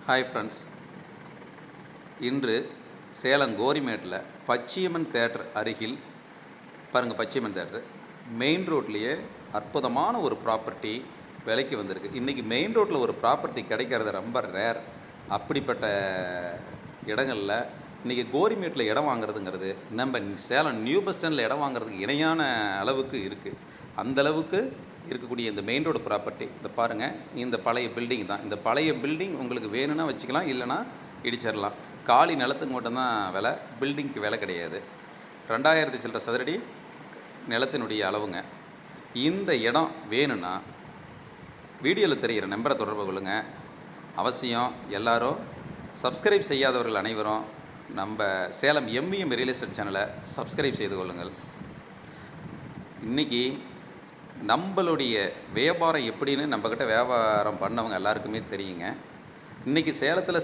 Hi friends, இன்று Salem கோரிமேட்டில் Pachaiyamman theatre அருகில் பாருங்கள். பச்சையம்மன் தேட்டர் மெயின் ரோட்லேயே அற்புதமான ஒரு ப்ராப்பர்ட்டி விலைக்கு வந்திருக்கு. இன்றைக்கி மெயின் ரோட்டில் ஒரு ப்ராப்பர்ட்டி கிடைக்கிறது ரொம்ப ரேர். அப்படிப்பட்ட இடங்களில் இன்றைக்கி கோரிமேட்டில் இடம் வாங்குறதுங்கிறது நம்ம சேலம் நியூ பஸ் ஸ்டாண்டில் இடம் வாங்குறதுக்கு இணையான அளவுக்கு இருக்குது. அந்தளவுக்கு இருக்கக்கூடிய இந்த மெயின் ரோடு ப்ராப்பர்ட்டி இந்த பாருங்கள். இந்த பழைய பில்டிங் தான். இந்த பழைய பில்டிங் உங்களுக்கு வேணும்னா வச்சுக்கலாம், இல்லைனா இடிச்சிடலாம். காலி நிலத்துக்கு மட்டும்தான் விலை, பில்டிங்க்கு விலை கிடையாது. 2000 சில்லற சதுரடி நிலத்தினுடைய அளவுங்க. இந்த இடம் வேணும்னா வீடியோவில் தெரிகிற நம்பரை தொடர்பு கொள்ளுங்கள். அவசியம் எல்லோரும் சப்ஸ்கிரைப் செய்யாதவர்கள் அனைவரும் நம்ம சேலம் எம்விஎம் ரியல் எஸ்டேட் சேனலை சப்ஸ்கிரைப் செய்து கொள்ளுங்கள். இன்றைக்கி நம்மளுடைய வியாபாரம் எப்படின்னு நம்மக்கிட்ட வியாபாரம் பண்ணவங்க எல்லாருக்குமே தெரியுங்க. இன்றைக்கி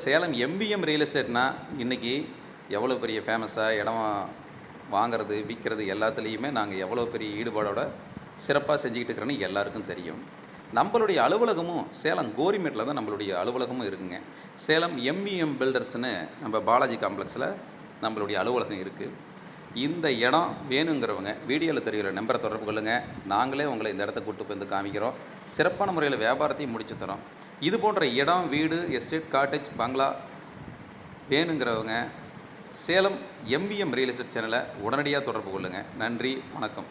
சேலம் எம்விஎம் ரியல் எஸ்டேட்னால் இன்றைக்கி எவ்வளோ பெரிய ஃபேமஸாக இடம் வாங்கிறது விற்கிறது எல்லாத்துலேயுமே நாங்கள் எவ்வளோ பெரிய ஈடுபாடோட சிறப்பாக செஞ்சுக்கிட்டு இருக்கிறோன்னு எல்லாருக்கும் தெரியும். நம்மளுடைய அலுவலகமும் சேலம் கோரிமேட்டில் தான் நம்மளுடைய அலுவலகமும் இருக்குங்க. சேலம் எம்விஎம் பில்டர்ஸ்னு நம்ம பாலாஜி காம்ப்ளெக்ஸில் நம்மளுடைய அலுவலகம் இருக்குது. இந்த இடம் வேணுங்கிறவங்க வீடியோவில் தெரிகிற நம்பரை தொடர்பு கொள்ளுங்கள். நாங்களே உங்களை இந்த இடத்த கூட்டு வந்து காமிக்கிறோம். சிறப்பான முறையில் வியாபாரத்தையும் முடிச்சு தரோம். இது போன்ற இடம், வீடு, எஸ்டேட், காட்டேஜ், பங்களா வேணுங்கிறவங்க சேலம் எம்விஎம் ரியல் எஸ்டேட் சேனலை உடனடியாக தொடர்பு கொள்ளுங்கள். நன்றி, வணக்கம்.